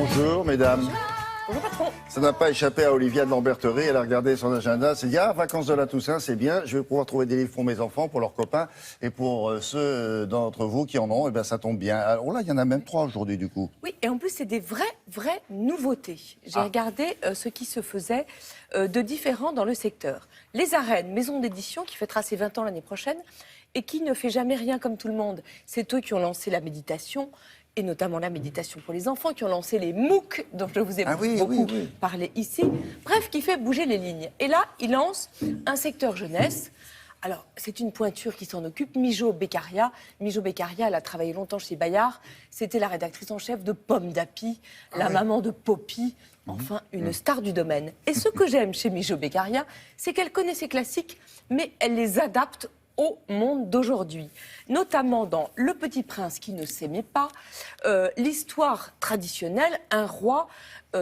Bonjour, mesdames. Bonjour patron. Ça n'a pas échappé à Olivia de Lamberterie. Elle a regardé son agenda. Elle s'est dit, vacances de la Toussaint, c'est bien. Je vais pouvoir trouver des livres pour mes enfants, pour leurs copains. Et pour ceux d'entre vous qui en ont, eh bien, ça tombe bien. Alors là, il y en a même 3 aujourd'hui, du coup. Oui, et en plus, c'est des vraies nouveautés. J'ai regardé ce qui se faisait de différent dans le secteur. Les Arènes, maison d'édition qui fêtera ses 20 ans l'année prochaine et qui ne fait jamais rien comme tout le monde. C'est eux qui ont lancé la méditation, et notamment la méditation pour les enfants, qui ont lancé les MOOC, dont je vous ai beaucoup parlé ici. Bref, qui fait bouger les lignes. Et là, ils lancent un secteur jeunesse. Alors, c'est une pointure qui s'en occupe, Mijo Beccaria. Mijo Beccaria, elle a travaillé longtemps chez Bayard. C'était la rédactrice en chef de Pomme d'Api, la maman de Poppy. Enfin, une star du domaine. Et ce que j'aime chez Mijo Beccaria, c'est qu'elle connaît ses classiques, mais elle les adapte au monde d'aujourd'hui, notamment dans Le Petit Prince qui ne s'aimait pas, l'histoire traditionnelle, un roi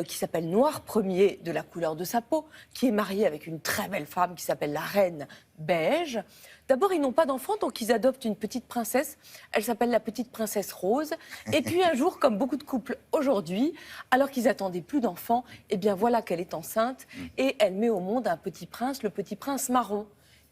qui s'appelle Noir Ier de la couleur de sa peau, qui est marié avec une très belle femme qui s'appelle la reine Beige. D'abord, ils n'ont pas d'enfant, donc ils adoptent une petite princesse. Elle s'appelle la petite princesse Rose. Et puis un jour, comme beaucoup de couples aujourd'hui, alors qu'ils attendaient plus d'enfants, eh bien voilà qu'elle est enceinte et elle met au monde un petit prince, le petit prince marron.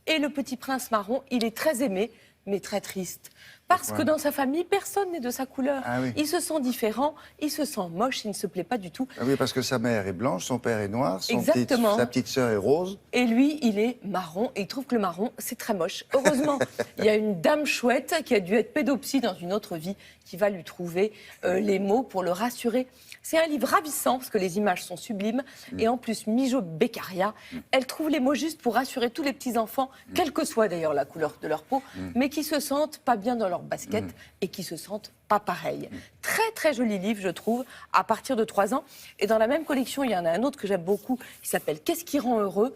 Et le petit prince marron, il est très aimé, mais très triste. Parce que dans sa famille, personne n'est de sa couleur. Il se sent différent, il se sent moche, il ne se plaît pas du tout. Oui, parce que sa mère est blanche, son père est noir, sa petite sœur est rose. Et lui, il est marron, et il trouve que le marron, c'est très moche. Heureusement, il y a une dame chouette qui a dû être pédopsie dans une autre vie, qui va lui trouver les mots pour le rassurer. C'est un livre ravissant, parce que les images sont sublimes. Et en plus, Mijo Beccaria, elle trouve les mots justes pour rassurer tous les petits-enfants, quelle que soit d'ailleurs la couleur de leur peau, mais qui se sentent pas bien dans leur basket et qui se sentent pas pareils. Très joli livre, je trouve, à partir de 3 ans. Et dans la même collection, il y en a un autre que j'aime beaucoup, qui s'appelle « Qu'est-ce qui rend heureux ?»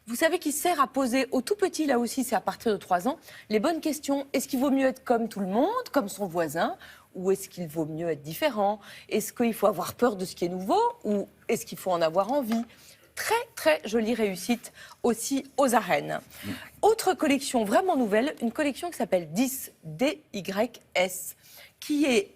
Vous savez, qui sert à poser aux tout petits, là aussi, c'est à partir de 3 ans, les bonnes questions. Est-ce qu'il vaut mieux être comme tout le monde, comme son voisin, ou est-ce qu'il vaut mieux être différent? Est-ce qu'il faut avoir peur de ce qui est nouveau, ou est-ce qu'il faut en avoir envie? Très jolie réussite aussi aux Arènes. Autre collection vraiment nouvelle, une collection qui s'appelle 10, D-Y-S, qui est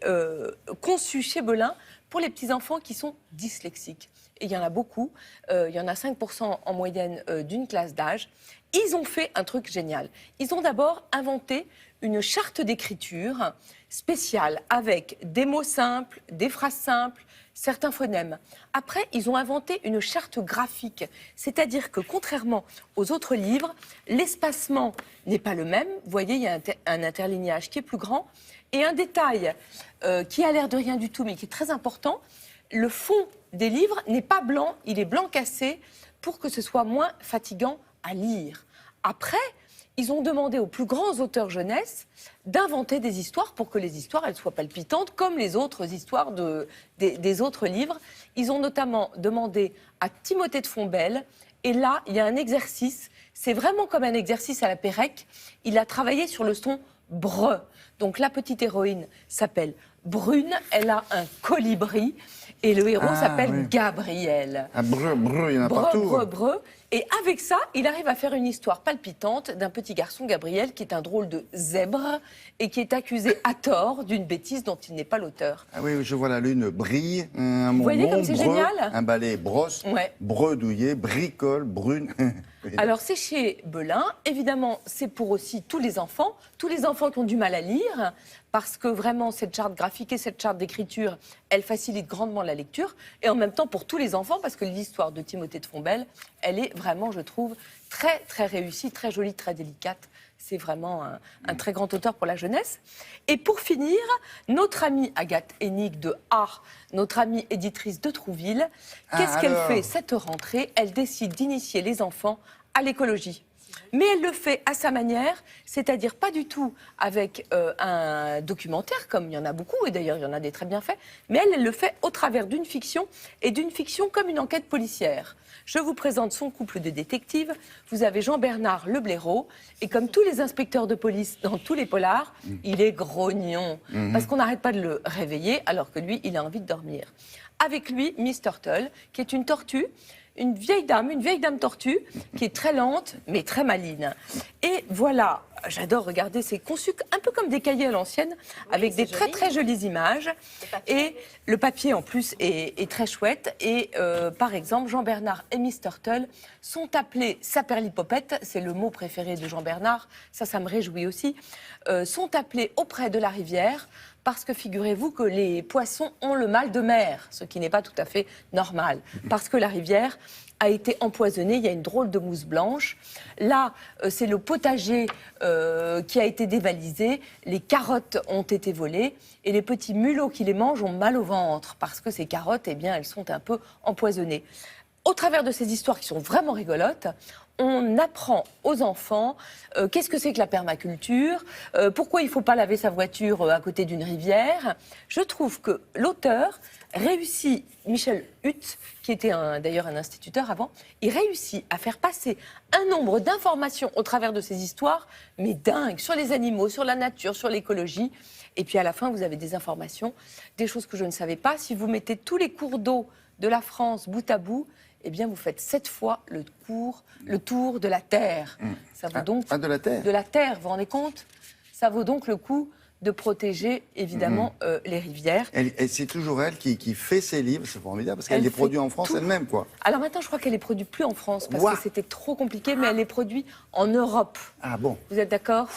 conçue chez Belin pour les petits-enfants qui sont dyslexiques. Et il y en a beaucoup, il y en a 5% en moyenne d'une classe d'âge. Ils ont fait un truc génial. Ils ont d'abord inventé une charte d'écriture spéciale avec des mots simples, des phrases simples, certains phonèmes. Après, ils ont inventé une charte graphique, c'est-à-dire que contrairement aux autres livres, l'espacement n'est pas le même. Vous voyez, il y a un interlignage qui est plus grand. Et un détail qui a l'air de rien du tout, mais qui est très important, le fond des livres n'est pas blanc, il est blanc cassé pour que ce soit moins fatigant à lire. Après, ils ont demandé aux plus grands auteurs jeunesse d'inventer des histoires pour que les histoires elles soient palpitantes comme les autres histoires des autres livres. Ils ont notamment demandé à Timothée de Fontbelle, et là, il y a un exercice, c'est vraiment comme un exercice à la Pérec, il a travaillé sur le son bre. Donc la petite héroïne s'appelle Brune, elle a un colibri, et le héros s'appelle Gabriel. Il y en a partout. Et avec ça, il arrive à faire une histoire palpitante d'un petit garçon, Gabriel, qui est un drôle de zèbre et qui est accusé à tort d'une bêtise dont il n'est pas l'auteur. Ah oui, je vois la lune brille, un Vous voyez comme c'est génial. Un balai brosse, bredouillé, bricole, brune. Alors c'est chez Belin, évidemment c'est pour aussi tous les enfants qui ont du mal à lire, parce que vraiment cette charte graphique et cette charte d'écriture, elle facilite grandement la lecture, et en même temps pour tous les enfants, parce que l'histoire de Timothée de Fontbelle, elle est vraiment, je trouve, très réussie, très jolie, très délicate. C'est vraiment un très grand auteur pour la jeunesse. Et pour finir, notre amie Agathe Hennig de Art, notre amie éditrice de Trouville, qu'est-ce qu'elle fait cette rentrée? Elle décide d'initier les enfants à l'écologie. Mais elle le fait à sa manière, c'est-à-dire pas du tout avec un documentaire, comme il y en a beaucoup, et d'ailleurs il y en a des très bien faits, mais elle le fait au travers d'une fiction, et d'une fiction comme une enquête policière. Je vous présente son couple de détectives. Vous avez Jean-Bernard Le Blaireau, et comme tous les inspecteurs de police dans tous les polars, il est grognon, parce qu'on n'arrête pas de le réveiller, alors que lui, il a envie de dormir. Avec lui, Miss Turtle, qui est une tortue, une vieille dame tortue, qui est très lente, mais très maligne. Et voilà, j'adore regarder, c'est conçu un peu comme des cahiers à l'ancienne, avec des très très jolies images. Et le papier en plus est très chouette. Et par exemple, Jean-Bernard et Miss Turtle sont appelés saperlipopette, c'est le mot préféré de Jean-Bernard, ça me réjouit aussi, sont appelés auprès de la rivière, parce que figurez-vous que les poissons ont le mal de mer, ce qui n'est pas tout à fait normal, parce que la rivière a été empoisonnée, il y a une drôle de mousse blanche. Là, c'est le potager qui a été dévalisé, les carottes ont été volées, et les petits mulots qui les mangent ont mal au ventre, parce que ces carottes, eh bien, elles sont un peu empoisonnées. Au travers de ces histoires qui sont vraiment rigolotes, on apprend aux enfants qu'est-ce que c'est que la permaculture, pourquoi il ne faut pas laver sa voiture à côté d'une rivière. Je trouve que l'auteur réussit, Michel Hutt, qui était d'ailleurs un instituteur avant, il réussit à faire passer un nombre d'informations au travers de ces histoires, mais dingue, sur les animaux, sur la nature, sur l'écologie. Et puis à la fin, vous avez des informations, des choses que je ne savais pas. Si vous mettez tous les cours d'eau de la France bout à bout, eh bien, vous faites 7 fois le tour de la Terre. Ça vaut donc de la Terre. De la Terre, vous vous rendez compte? Ça vaut donc le coup de protéger, évidemment, les rivières. Et c'est toujours elle qui fait ses livres, c'est formidable, parce qu'elle les produit en France elle-même, quoi. Alors maintenant, je crois qu'elle les produit plus en France, parce Ouah. que c'était trop compliqué, mais elle les produit en Europe. Ah bon? Vous êtes d'accord?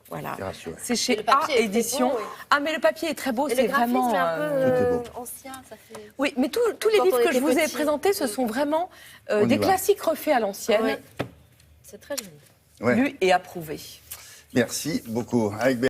Voilà. C'est chez Le A papier est Édition. très beau, oui. Ah, mais le papier est très beau, Et c'est le graphisme vraiment... est un Tout est peu beau. ancien, ça fait... Oui, mais tous les Quand livres on que je était vous ai petit. présentés, ce sont vraiment On y des va. classiques refaits à l'ancienne, Oui. C'est très joli. Ouais. lus et approuvés. Merci beaucoup. Avec